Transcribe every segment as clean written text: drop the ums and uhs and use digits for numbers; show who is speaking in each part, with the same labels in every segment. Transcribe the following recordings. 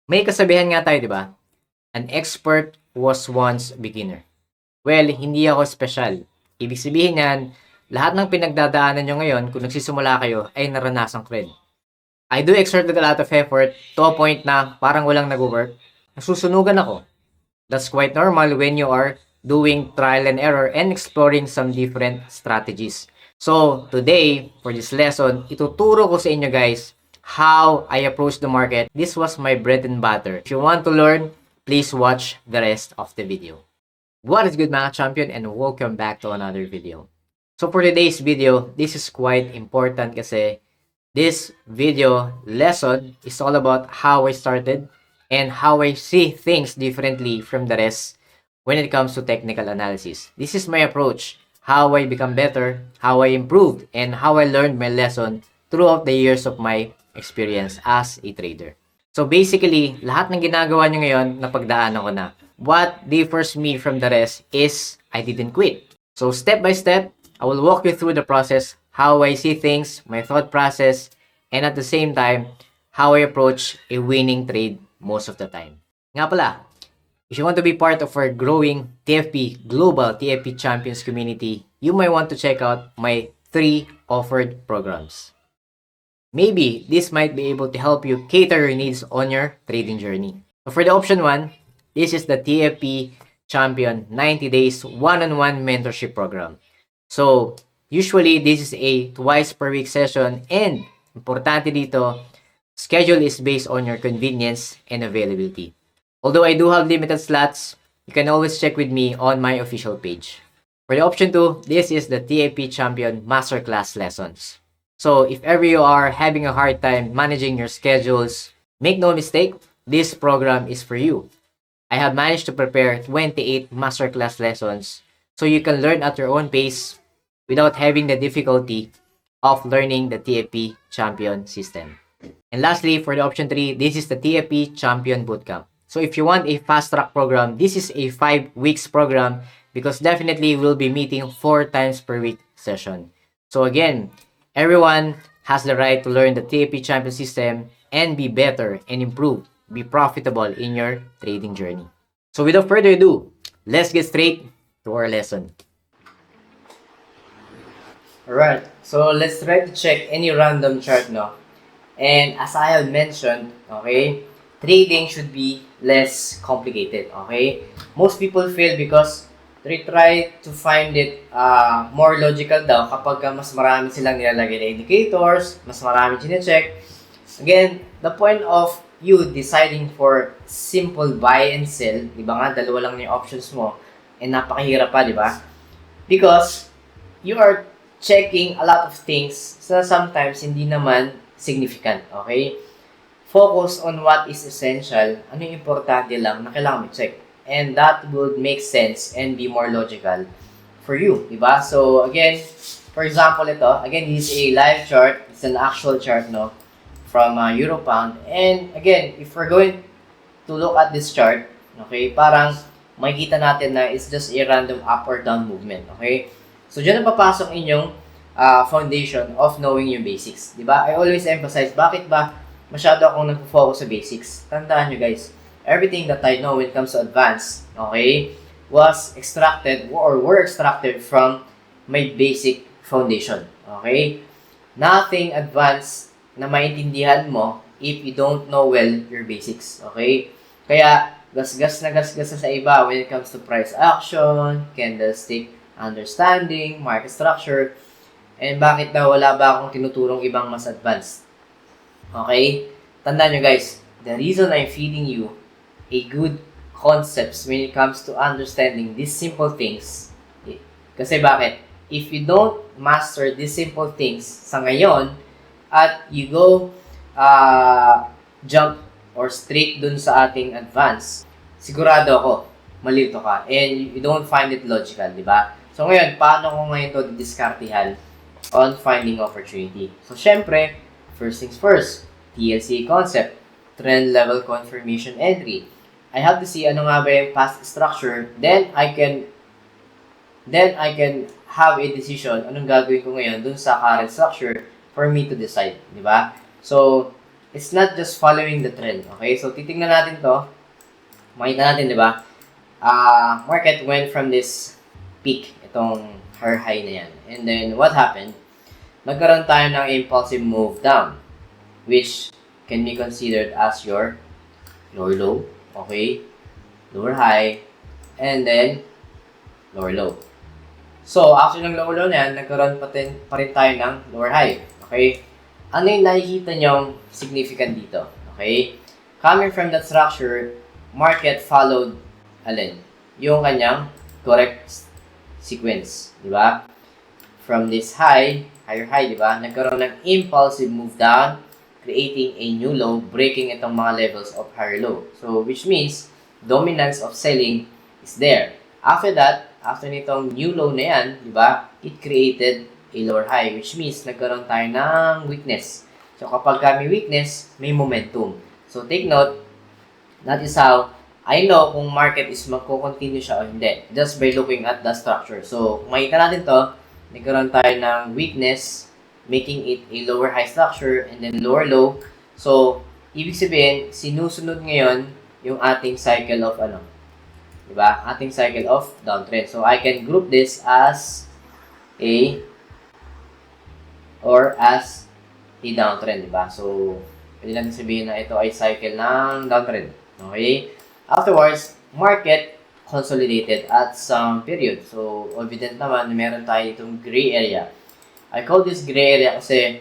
Speaker 1: May kasabihan nga tayo, di ba? An expert was once a beginner. Well, hindi ako special. Ibig sabihin yan, lahat ng pinagdadaanan nyo ngayon, kung nagsisimula kayo, ay naranasan ko rin. I do exert a lot of effort to a point na parang walang nag-work. Nasusunugan ako. That's quite normal when you are doing trial and error and exploring some different strategies. So, today, for this lesson, ituturo ko sa inyo guys how I approach the market. This was my bread and butter. If you want to learn, please watch the rest of the video. What is good mga champion and welcome back to another video. So for today's video, this is quite important kasi this video lesson is all about how I started and how I see things differently from the rest when it comes to technical analysis. This is my approach, how I become better, how I improved, and how I learned my lesson throughout the years of my experience as a trader. So basically, lahat ng ginagawa nyo ngayon, napagdaanan ko na. What differs me from the rest is I didn't quit. So step by step, I will walk you through the process, how I see things, my thought process, and at the same time, how I approach a winning trade most of the time. Nga pala, if you want to be part of our growing TFP Global TFP Champions community, you might want to check out my 3 offered programs. Maybe this might be able to help you cater your needs on your trading journey. So for the option 1, this is the TFP Champion 90 Days One-on-One Mentorship Program. So, usually this is a twice per week session and importante dito, schedule is based on your convenience and availability. Although I do have limited slots, you can always check with me on my official page. For the option 2, this is the TFP Champion Masterclass Lessons. So, if ever you are having a hard time managing your schedules, make no mistake, this program is for you. I have managed to prepare 28 masterclass lessons so you can learn at your own pace without having the difficulty of learning the TFP Champion system. And lastly, for the option 3, this is the TFP Champion Bootcamp. So if you want a fast track program, this is a 5 weeks program because definitely we'll be meeting 4 times per week session. So again, everyone has the right to learn the TFP Champion system and be better and improve, be profitable in your trading journey. So without further ado, let's get straight to our lesson. Alright, so let's try to check any random chart, no? And as I have mentioned, okay, trading should be less complicated, okay? Most people fail because they try to find it more logical daw kapag mas marami silang nilalagay na indicators, mas marami chine-check. Again, the point of you deciding for simple buy and sell, di ba nga, dalawa lang yung options mo, and napakahirap pa, di ba? Because you are checking a lot of things na sometimes hindi naman significant, okay? Focus on what is essential, ano yung importante lang na kailangan mo check. And that would make sense and be more logical for you, diba? So, again, for example, ito, again, this is a live chart. It's an actual chart, no? From Europound. And, again, if we're going to look at this chart, okay, parang makikita natin na it's just a random up or down movement, okay? So, dyan na papasok inyong foundation of knowing yung basics. Diba? I always emphasize, bakit ba masyado akong nag-focus sa basics? Tandaan nyo guys, everything that I know when it comes to advanced, okay, was extracted or were extracted from my basic foundation. Okay? Nothing advanced na maintindihan mo if you don't know well your basics. Okay? Kaya, gasgas na sa iba when it comes to price action, candlestick understanding, market structure, and bakit daw wala ba akong tinuturong ibang mas advanced. Okay? Tandaan nyo guys, the reason I'm feeding you a good concepts when it comes to understanding these simple things, kasi bakit? If you don't master these simple things sa ngayon, at you go jump or straight dun sa ating advance, sigurado ako, malito ka, and you don't find it logical, di ba? So ngayon, paano ko ngayon to didiskartihan on finding opportunity? So syempre, first things first, TLC concept, trend level confirmation entry. I have to see ano nga ba yung past structure, then I can have a decision anong gagawin ko ngayon dun sa current structure for me to decide, di ba? So, it's not just following the trend. Okay? So, titingnan natin to. Makita natin, di ba? Market went from this peak, itong her high na yan. And then, what happened? Nagkaroon tayo ng impulsive move down, which can be considered as your lower low, okay? Lower high, and then lower low. So, after ng lower low na yan, nagkaroon pa rin tayo ng lower high, okay? Ano yung nakikita nyong significant dito, okay? Coming from that structure, market followed, alin? Yung kanyang correct sequence, di ba? From this high, higher high, di ba? Nagkaroon ng impulsive move down, creating a new low, breaking itong mga levels of higher low. So, which means, dominance of selling is there. After that, after nitong new low na yan, di ba? It created a lower high, which means, nagkaroon tayo ng weakness. So, kapag may weakness, may momentum. So, take note, that is how I know kung market is magko-continue siya o hindi. Just by looking at the structure. So, kung makita natin to, nagkaroon tayo ng weakness, making it a lower high structure, and then lower low. So, ibig sabihin, sinusunod ngayon yung ating cycle of diba? Ating cycle of downtrend. So, I can group this as a downtrend, diba? So, pwede natin sabihin na ito ay cycle ng downtrend. Okay? Afterwards, market consolidated at some period. So, evident naman na meron tayo itong gray area. I call this gray area kasi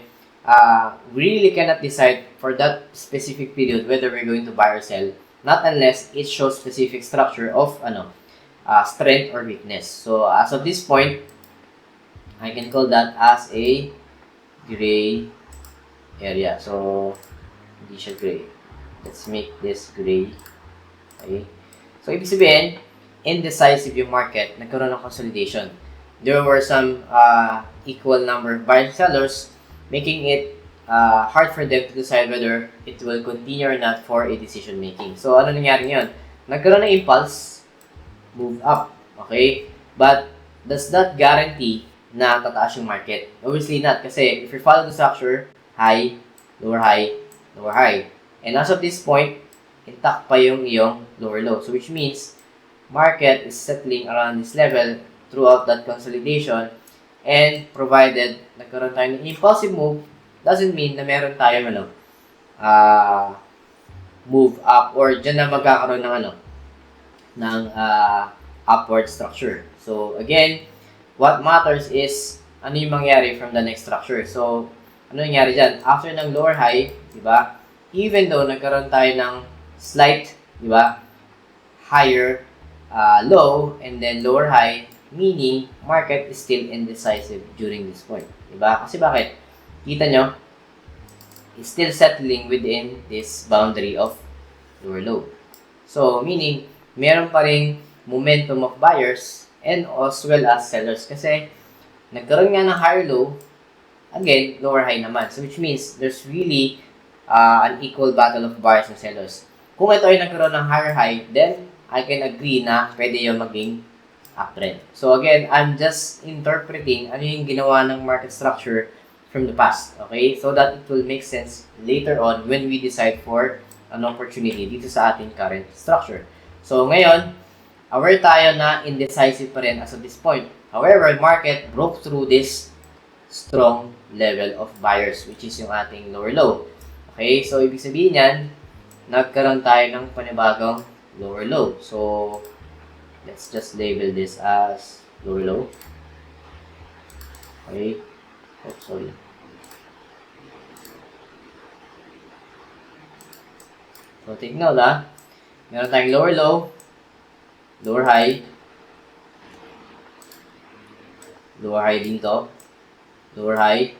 Speaker 1: we really cannot decide for that specific period whether we're going to buy or sell, not unless it shows specific structure of strength or weakness. So, as of this point, I can call that as a gray area. So, hindi siya gray. Let's make this gray. Okay. So, ibig sabihin, indecisive yung market, nagkaroon ng consolidation. There were some equal number of buyers and sellers, making it hard for them to decide whether it will continue or not for a decision making. So, ano nangyari ngayon? Nagkaroon ng impulse, move up, okay? But, does that guarantee na tataas yung market? Obviously not, kasi if you follow the structure, high, lower high, lower high. And as of this point, intact pa yung iyong lower low. So, which means, market is settling around this level throughout that consolidation, and provided nagkaroon tayo ng impulsive move, doesn't mean na meron tayong move up or dyan na magkakaroon ng upward structure. So again, what matters is ano yung mangyari from the next structure. So ano nangyari dyan? After ng lower high, di ba? Even though nagkaroon tayo ng slight, di ba? Higher low and then lower high, meaning market is still indecisive during this point. Diba? Kasi bakit? Kita nyo, it's still settling within this boundary of lower low. So, meaning, meron pa ring momentum of buyers and as well as sellers. Kasi, nagkaroon nga ng higher low, again, lower high naman. So, which means, there's really an equal battle of buyers and sellers. Kung ito ay nagkaroon ng higher high, then, I can agree na pwede yung maging uptrend. So again, I'm just interpreting ano yung ginawa ng market structure from the past. Okay? So that it will make sense later on when we decide for an opportunity dito sa ating current structure. So ngayon, aware tayo na indecisive pa rin as of this point. However, market broke through this strong level of buyers, which is yung ating lower low. Okay? So ibig sabihin yan, nagkaroon tayo ng panibagong lower low. So, let's just label this as lower low. Okay. Oh, sorry. So, take note meron tayong lower low, lower high din to, lower high.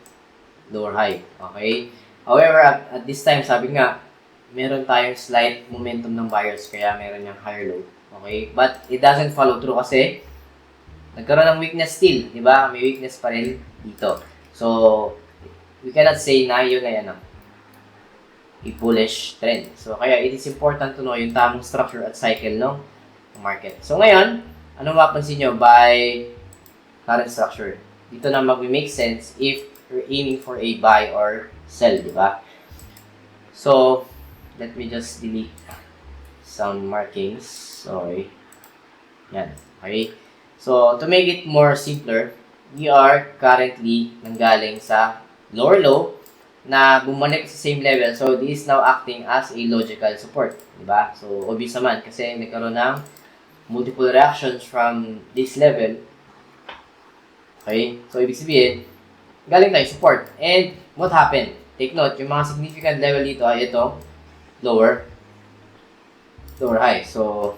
Speaker 1: Okay. However, at this time, sabi nga, meron tayong slight momentum ng buyers, kaya meron yung higher low. Okay? But it doesn't follow through kasi nagkaroon ng weakness still, di ba? May weakness pa rin dito. So, we cannot say na yun ay a bullish trend. So, kaya it is important to know yung tamang structure at cycle ng market. So, ngayon, ano mapansin nyo by current structure? Dito na mag-make sense if you're aiming for a buy or sell, di ba? So, let me just delete some markings. Sorry. Yan. Okay. So, to make it more simpler, we are currently nanggaling sa lower low na bumalik sa same level. So, this is now acting as a logical support. Diba? So, obvious naman kasi nagkaroon ng multiple reactions from this level. Okay? So, ibig sabihin, galing tayo support. And, what happened? Take note, yung mga significant level dito ay itong lower high. So,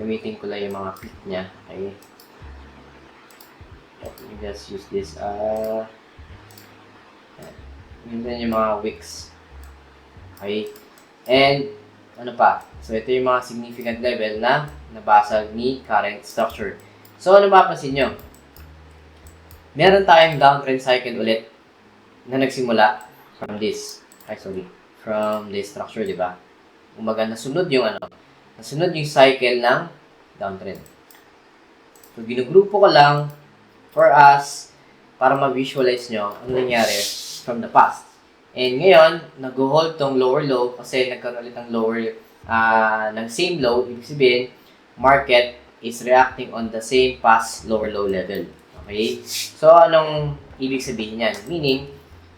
Speaker 1: gamitin ko lang yung mga peak niya. Okay? Let me just use this. Yun yung mga wicks. Okay? And, ano pa? So, ito yung mga significant level na nabasag ni current structure. So, ano mapapansin nyo? Meron tayong downtrend cycle ulit na nagsimula from this. From this structure, di ba? Umaga, nasunod yung cycle ng downtrend. So, ginugrupo ko lang for us para ma-visualize nyo ano nangyari from the past. And ngayon, nag-hold tong lower low kasi nagkaroon ulit ng ng same low. Ibig sabihin, market is reacting on the same past lower low level. Okay? So, anong ibig sabihin yan? Meaning,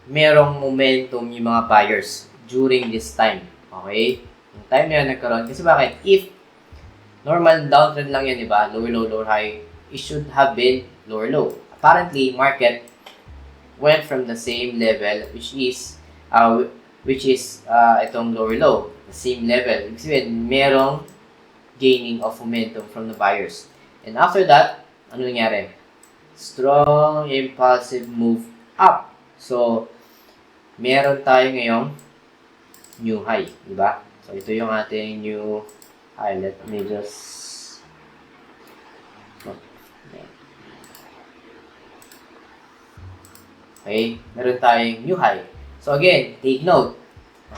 Speaker 1: merong momentum yung mga buyers during this time. Okay? Yung time na yan nagkaroon. Kasi bakit? If normal downtrend lang yan, diba? Lower low, lower high, it should have been lower low. Apparently, market went from the same level, which is itong lower low. The same level. Ibig sabihin, merong gaining of momentum from the buyers. And after that, ano nangyari? Strong impulsive move up. So, meron tayo ngayong new high, di ba? So, ito yung ating new high. Let me just... Okay, meron tayong new high. So, again, take note.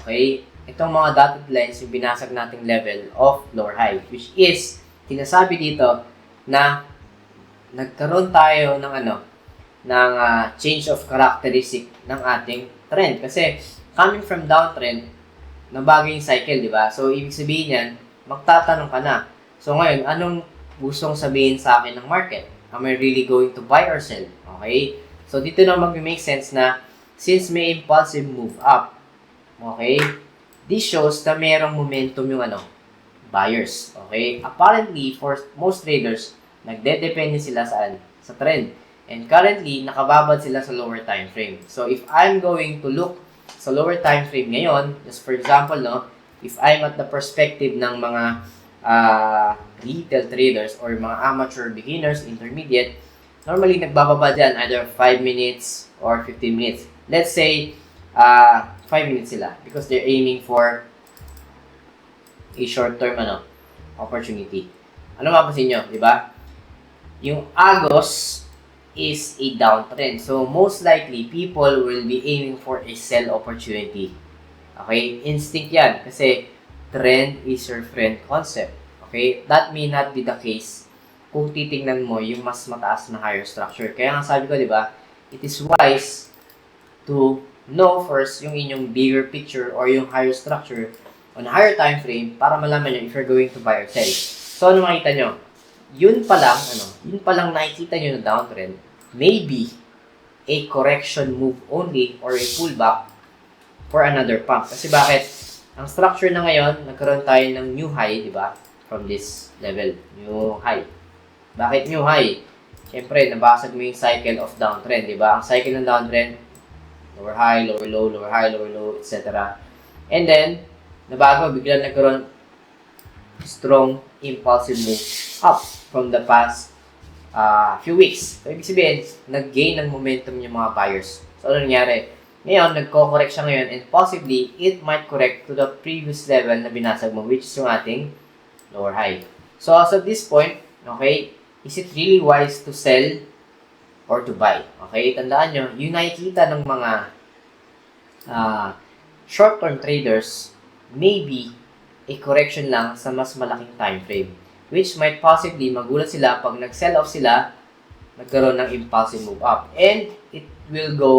Speaker 1: Okay, itong mga dotted lines yung binasag nating level of lower high, which is, sinasabi dito na nagkaroon tayo ng change of characteristic ng ating trend. Kasi, coming from downtrend, nabago yung cycle, di ba? So, ibig sabihin yan, magtatanong ka na. So, ngayon, anong gustong sabihin sa akin ng market? Am I really going to buy or sell? Okay? So, dito na mag-make sense na, since may impulsive move up, okay, this shows na merong momentum yung buyers. Okay? Apparently, for most traders, nagde-depende sila sa trend. And currently, nakababad sila sa lower time frame. So, if I'm going to look sa lower time frame ngayon, just for example, if I'm at the perspective ng mga retail traders or mga amateur beginners, intermediate, normally nagbababa dyan either 5 minutes or 15 minutes. Let's say, 5 minutes sila because they're aiming for a short-term opportunity. Ano mapapansin nyo, di ba? Yung Agos is a downtrend. So, most likely, people will be aiming for a sell opportunity. Okay? Instinct yan. Kasi, trend is your friend concept. Okay? That may not be the case kung titingnan mo yung mas mataas na higher structure. Kaya nga sabi ko, di ba, it is wise to know first yung inyong bigger picture or yung higher structure on a higher time frame para malaman nyo if you're going to buy or sell. So, ano makita nyo? Yun pa lang nakikita nyo na downtrend, maybe a correction move only or a pullback for another pump. Kasi bakit? Ang structure na ngayon, nagkaroon tayo ng new high, di ba? From this level, new high. Bakit new high? Siyempre, nabasag mo yung cycle of downtrend, di ba? Ang cycle ng downtrend, lower high, lower low, lower high, lower low, etc. And then, nabago, bigla nagkaroon strong impulsive move up from the past few weeks. So, ibig sabihin, nag-gain ng momentum yung mga buyers. So, ano nangyari? Ngayon, nagko-correct siya ngayon and possibly, it might correct to the previous level na binasag mo, which is yung ating lower high. So, as of this point, okay, is it really wise to sell or to buy? Okay, tandaan nyo, yung nakikita ng mga short-term traders, maybe a correction lang sa mas malaking time frame, which might possibly magulat sila pag nag-sell off sila, nagkaroon ng impulsive move up, and it will go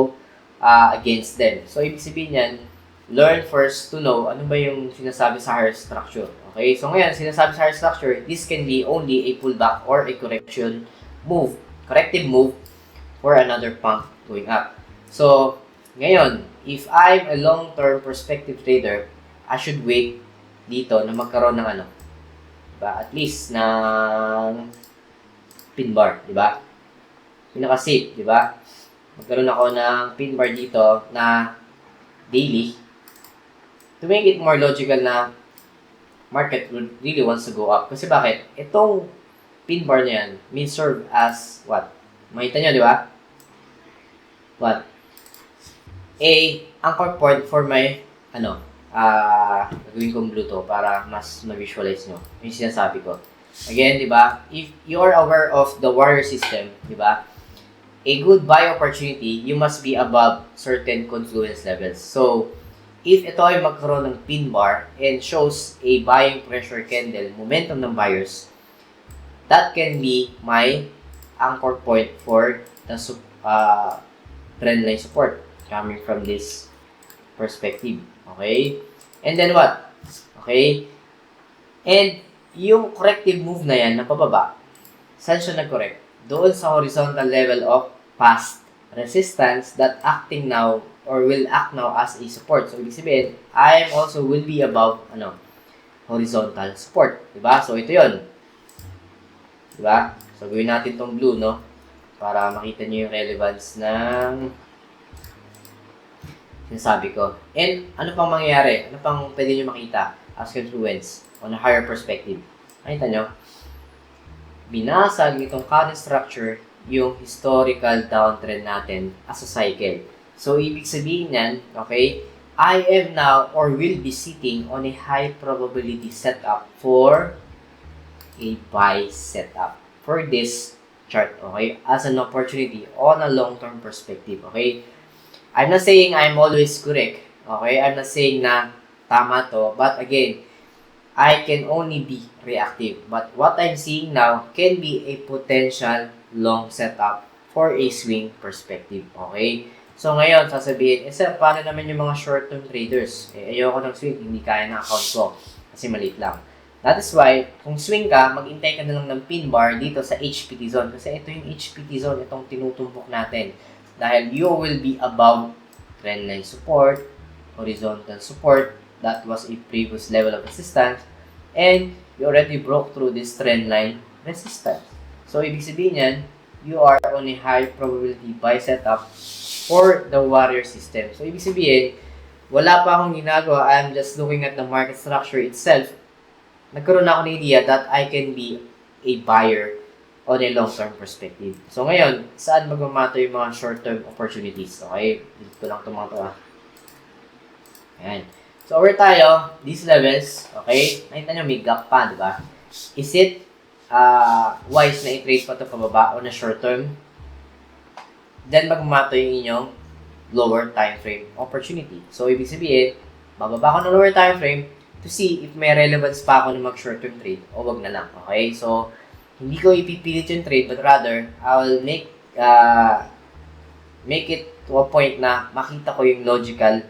Speaker 1: against them. So, ibig sabihin yan, learn first to know ano ba yung sinasabi sa higher structure. Okay? So ngayon, sinasabi sa higher structure, this can be only a pullback or a corrective move for another pump going up. So, ngayon, if I'm a long-term perspective trader, I should wait dito na magkaroon ng ano, diba? At least ng pin bar, diba? Pinaka-safe, diba? Magkaroon ako ng pin bar dito na daily to make it more logical na market really wants to go up. Kasi bakit? Itong pin bar na yan may serve as what? Makita nyo, di ba? What? A anchor point for my, gagawin kong blue to para mas ma-visualize nyo yung sinasabi ko. Again, di ba? If you are aware of the warrior system, di ba? A good buy opportunity, you must be above certain confluence levels. So, if ito ay magkaroon ng pin bar and shows a buying pressure candle, momentum ng buyers, that can be my anchor point for the trend line support coming from this perspective. Okay? And then what? Okay? And yung corrective move na yan, na pababa, saan siya nag-correct? Doon sa horizontal level of past resistance that acting now or will act now as a support. So, ibig sabihin, I also will be above horizontal support. Diba? So, ito yon. Diba? So, gawin natin tong blue, no? Para makita nyo yung relevance ng sinasabi ko. And, ano pang mangyayari? Ano pang pwede nyo makita as confluence on a higher perspective? Nakita nyo? Binasag itong current structure yung historical downtrend natin as a cycle. So, ibig sabihin yan, okay, I am now or will be sitting on a high probability setup for a buy setup for this chart, okay, as an opportunity on a long-term perspective, okay. I'm not saying I'm always correct, okay, I'm not saying na tama to, but again, I can only be reactive. But what I'm seeing now can be a potential long setup for a swing perspective. Okay? So, ngayon, sasabihin, sir, paano naman yung mga short-term traders? Ayoko ng swing, hindi kaya ng account ko. Kasi maliit lang. That is why, kung swing ka, mag-intay ka na lang ng pin bar dito sa HPT zone. Kasi ito yung HPT zone, itong tinutumbok natin. Dahil you will be above trendline support, horizontal support, that was a previous level of resistance, and you already broke through this trend line resistance. So, ibig sabihin yan, you are on a high probability buy setup for the warrior system. So, ibig sabihin, wala pa akong ginagawa, I'm just looking at the market structure itself. Nagkaroon na ako ng idea that I can be a buyer on a long-term perspective. So, ngayon, saan magmamato yung mga short-term opportunities? Okay, dito lang itong mga ito. Ayan. So, over tayo, these levels, okay, nakita nyo may gap pa, di ba? Is it wise na i-trade pa ito pababa on a short term? Then, magmamato yung inyong lower time frame opportunity. So, ibig sabihin, bababa ko ng lower time frame to see if may relevance pa ako na mag-short term trade o wag na lang, okay? So, hindi ko ipipilit yung trade, but rather, I will make it to a point na makita ko yung logical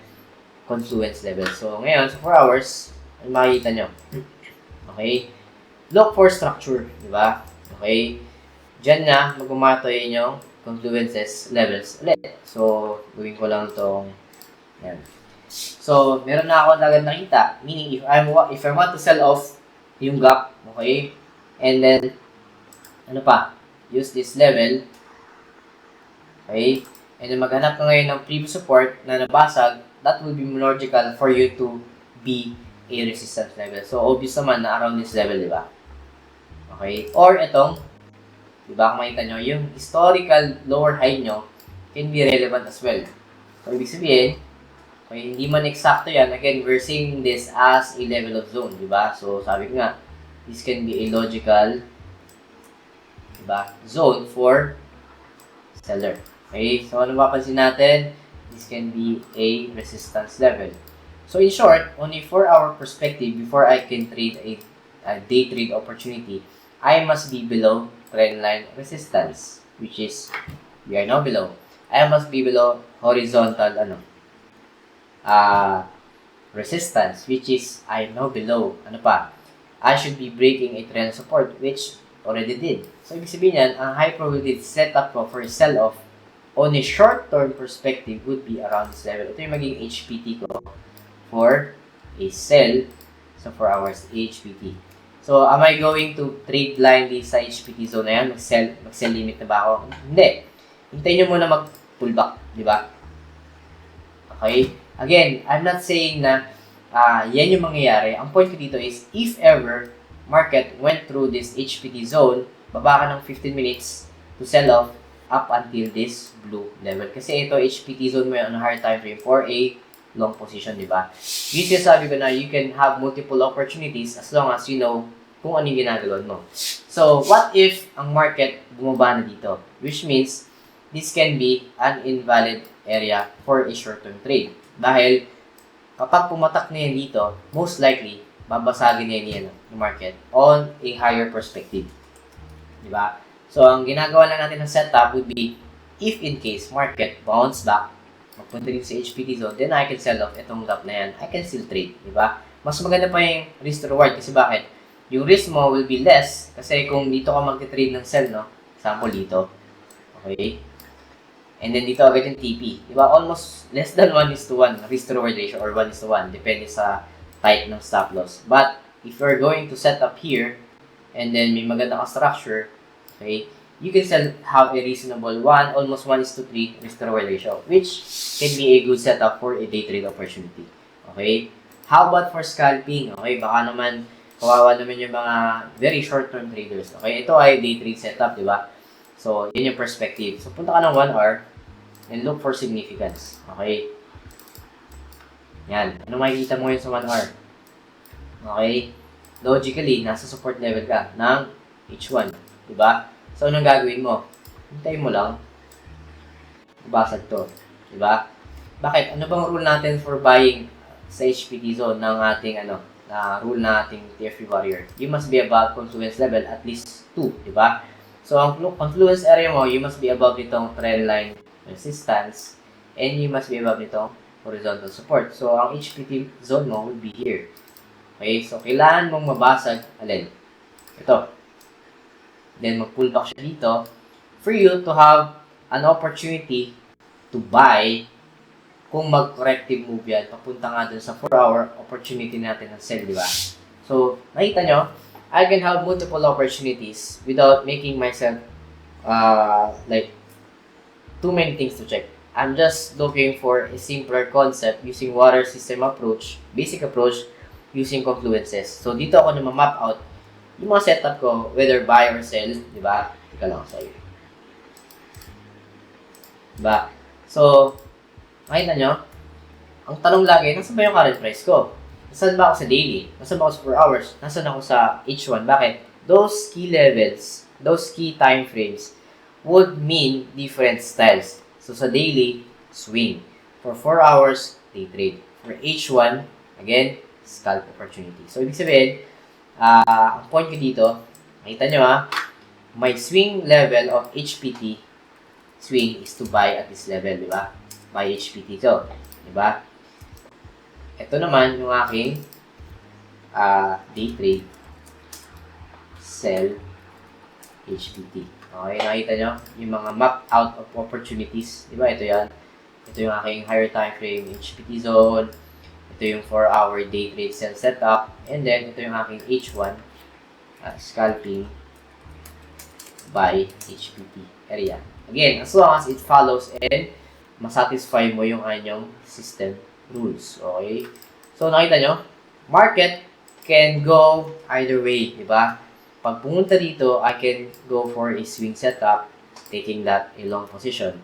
Speaker 1: confluence level. So, ngayon, sa 4 hours, makikita nyo. Okay? Look for structure, di ba? Okay? Diyan na, magmamatoy yung confluences levels ulit. So, gawin ko lang itong, yan. So, meron na ako agad nakita. Meaning, if I want to sell off yung gap, okay? And then, ano pa? Use this level. Okay? And then, maghanap ka ngayon ng previous support na nabasag, that will be logical for you to be a resistance level. So, obvious naman na around this level, di ba? Okay? Or itong, di ba, kung makita nyo, yung historical lower high nyo can be relevant as well. So, ibig sabihin, okay, hindi man eksakto yan. Again, we're seeing this as a level of zone, di ba? So, sabi ko nga, this can be a logical, di ba, zone for seller. Okay? So, ano mapapansin natin? This can be a resistance level. So, in short, on a 4-hour perspective, before I can trade a day trade opportunity, I must be below trendline resistance, which is, we are now below. I must be below horizontal, resistance, which is I am now below. Ano pa? I should be breaking a trend support, which already did. So, ibig sabihin yan, ang high probability setup ko for sell-off on a short-term perspective would be around this level. Ito yung magiging HPT ko for a sell sa 4 hours HPT. So, am I going to trade blindly sa HPT zone na yan? Mag-sell limit na ba ako? Hindi. Hintayin nyo muna mag-pullback, di ba? Okay? Again, I'm not saying na yan yung mangyayari. Ang point ko dito is, if ever market went through this HPT zone, baba ka ng 15 minutes to sell off up until this blue level. Kasi ito, HPT zone mo yan on a higher time frame for a long position, di ba? Yung sinasabi ko na you can have multiple opportunities as long as you know kung ano yung ginagawin mo. So, what if ang market bumaba na dito? Which means, this can be an invalid area for a short-term trade. Dahil, kapag pumatak na yan dito, most likely, babasagin na yan yung market on a higher perspective. Di ba? So, ang ginagawa lang natin ng setup would be, if in case market bounce back, magpunta rin sa HPT zone, then I can sell off itong gap na yan. I can still trade. Di ba? Mas maganda pa yung risk to reward. Kasi bakit? Yung risk mo will be less. Kasi kung dito ka mag-trade ng sell, no? Example dito. Okay? And then dito agad yung TP. Diba? Almost less than 1:1 risk to reward ratio or 1:1. Depende sa type ng stop loss. But, if you're going to set up here, and then may maganda ka structure, okay, you can still have a reasonable almost 1:3 risk to reward ratio, which can be a good setup for a day trade opportunity. Okay? How about for scalping? Okay, baka naman kawawa naman yung mga very short-term traders. Okay, ito ay day trade setup, di ba? So, yun yung perspective. So, punta ka ng 1 hour and look for significance. Okay? Yan. Ano makikita mo yun sa 1 hour? Okay? Logically, nasa support level ka ng H1. Di ba? So, anong gagawin mo? Hintayin mo lang. Basag to. Di ba? Bakit? Ano bang rule natin for buying sa HPT zone ng ating na rule na ating TFP warrior? You must be above confluence level at least 2, di ba? So, ang confluence area mo, you must be above nitong trend line resistance and you must be above nitong horizontal support. So, ang HPT zone mo would be here. Okay? So, kailangan mong mabasag, alin? Ito. Then, mag-pullback siya dito for you to have an opportunity to buy kung mag-corrective move yan, papunta nga dun sa 4-hour opportunity natin ng sell, di ba? So, nakita nyo, I can have multiple opportunities without making myself, like, too many things to check. I'm just looking for a simpler concept using water system approach, basic approach, using confluences. So, dito ako na ma-map out yung mga setup ko, whether buy or sell, di ba? Ika lang sa'yo. Diba? So, makita nyo, ang tanong lagi, nasa ba yung current price ko? Nasaan ba ako sa daily? Nasaan ba ako sa 4 hours? Nasaan ako sa H1? Bakit? Those key levels, those key time frames would mean different styles. So, sa daily, swing. For 4 hours, day trade. For H1, again, scalp opportunity. So, ibig sabihin, ang point ko dito, makita nyo my swing level of HPT swing is to buy at this level, di ba? Buy HPT to, di ba? Ito naman yung aking day trade sell HPT. Okay, nakita nyo yung mga map out of opportunities, di ba? Ito yan. Ito yung aking higher time frame HPT zone. Ito yung 4-hour day trade sell setup. And then, ito yung aking H1 scalping by HPT area. Again, as long as it follows and masatisfy mo yung anyong system rules. Okay? So, nakita nyo, market can go either way, di ba? Pag pumunta dito, I can go for a swing setup, taking that a long position.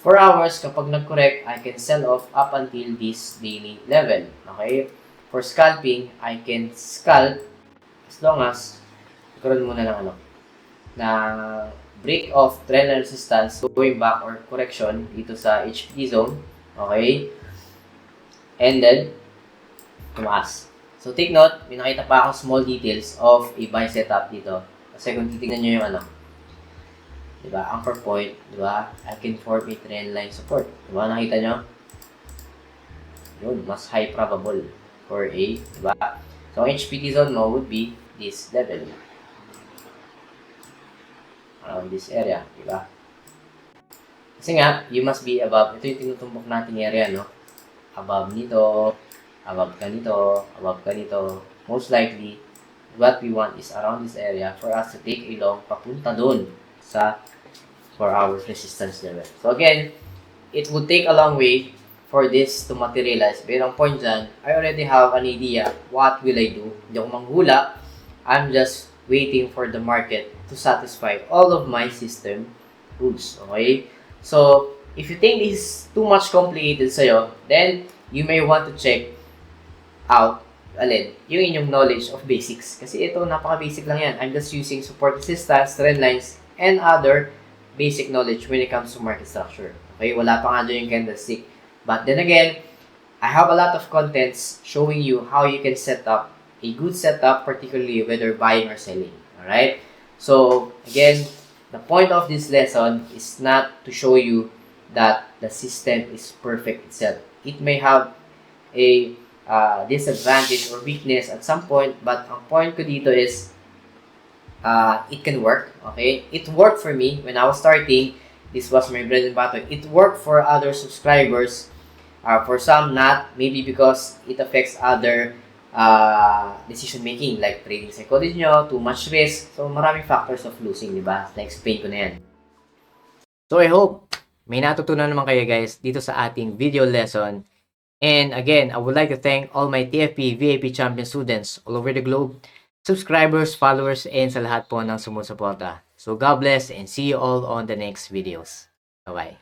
Speaker 1: 4 hours, kapag nag-correct, I can sell off up until this daily level. Okay? For scalping, I can scalp as long as karoon muna ng na break of trend resistance going back or correction dito sa HPT zone. Okay? And then, tumaas. So, take note, may nakita pa akong small details of a buy setup dito. Kasi kung titignan nyo yung diba, anchor point, diba, I can form a trend line support. Diba, nakita nyo? yun, mas high probable for A, diba? So, ang HPT zone mo would be this level. Around this area, diba? Kasi nga, you must be above, ito yung tinutumbok nating area, no? Above nito, above ka nito. Most likely, what we want is around this area for us to take a long papunta dun sa 4 hours resistance level. So again, it would take a long way for this to materialize. Pero ang point dyan, I already have an idea what will I do. Hindi ako manghula. I'm just waiting for the market to satisfy all of my system rules. Okay? So, if you think this is too much complicated sa'yo, then you may want to check out yung inyong knowledge of basics. Kasi ito, napaka-basic lang yan. I'm just using support resistance, trend lines, and other basic knowledge when it comes to market structure. Okay, wala pa nga dyan yung candlestick. But then again, I have a lot of contents showing you how you can set up a good setup, particularly whether buying or selling. Alright? So, again, the point of this lesson is not to show you that the system is perfect itself. It may have a disadvantage or weakness at some point, but ang point ko dito is it can work, okay? It worked for me when I was starting. This was my bread and butter. It worked for other subscribers. For some, not. Maybe because it affects other decision making, like trading psychology nyo, too much risk. So, maraming factors of losing, di ba? Na-explain ko na yan. So, I hope may natutunan naman kayo guys dito sa ating video lesson. And again, I would like to thank all my TFP VIP champion students all over the globe, subscribers, followers, and sa lahat po ng sumusuporta. So God bless and see you all on the next videos. Bye-bye.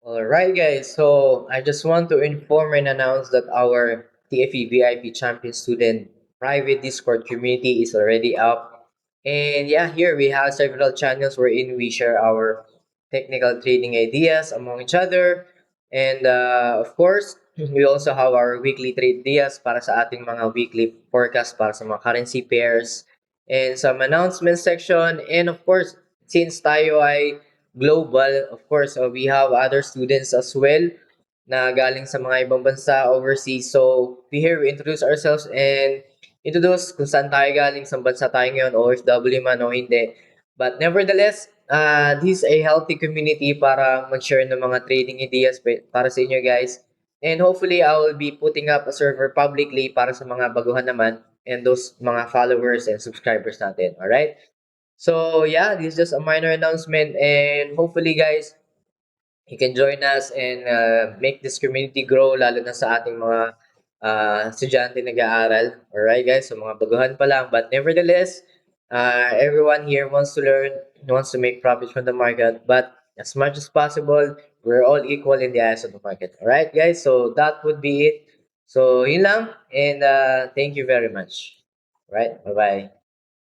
Speaker 2: Alright guys, so I just want to inform and announce that our TFE VIP Champion Student private Discord community is already up. And yeah, here we have several channels wherein we share our technical trading ideas among each other. And of course, we also have our weekly trade ideas para sa ating mga weekly forecast para sa mga currency pairs and some announcement section. And of course, since tayo ay global, of course, we have other students as well na galing sa mga ibang bansa overseas. So, we introduce ourselves and introduce kung saan tayo galing, sa bansa tayo ngayon, OFW man o hindi. But nevertheless, this is a healthy community para mag-share ng mga trading ideas para sa inyo guys. And hopefully, I will be putting up a server publicly para sa mga baguhan naman and those mga followers and subscribers natin. Alright? So yeah, this is just a minor announcement and hopefully guys, you can join us and make this community grow lalo na sa ating mga estudyante nag-aaral. Alright guys, so mga baguhan pa lang. But nevertheless, everyone here wants to learn, wants to make profit from the market. But as much as possible, we're all equal in the eyes of the market. Alright guys, so that would be it. So yun lang and thank you very much. Right, bye-bye.